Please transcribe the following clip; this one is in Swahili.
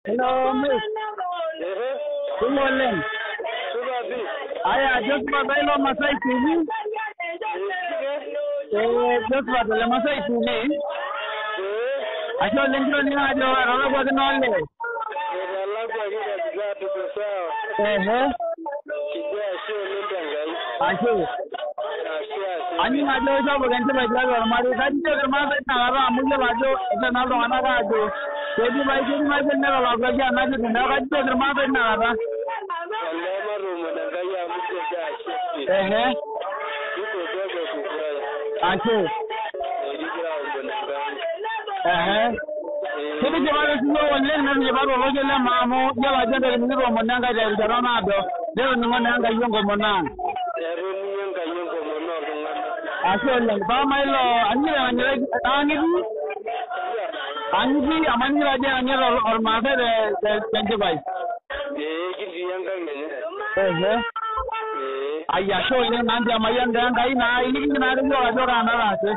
Hello, Miss. Good morning. Aya, just about I know Masai TV. Just about the Masai TV. I saw Lincoln in Ajo, I don't know what the knowledge. I see. Ani Ajo is over against my brother. Mari, that's the mother. Amuja Ajo, it's another one. Ajo. Jadi baik ini macam mana kalau kerja anak itu nak kerja terima apa nak? Asyik. Jadi jawab semua orang ni jawab orang je lah mamu jawab je dari ni orang mana kerja jalan ada. Dia orang mana kerja yang mana? Asyik lah. Bapak lo ani Anji amani raja anjir or mother thank you bhai ayya show ile nandi amayan dan dai na ini na ro ajora na ra ase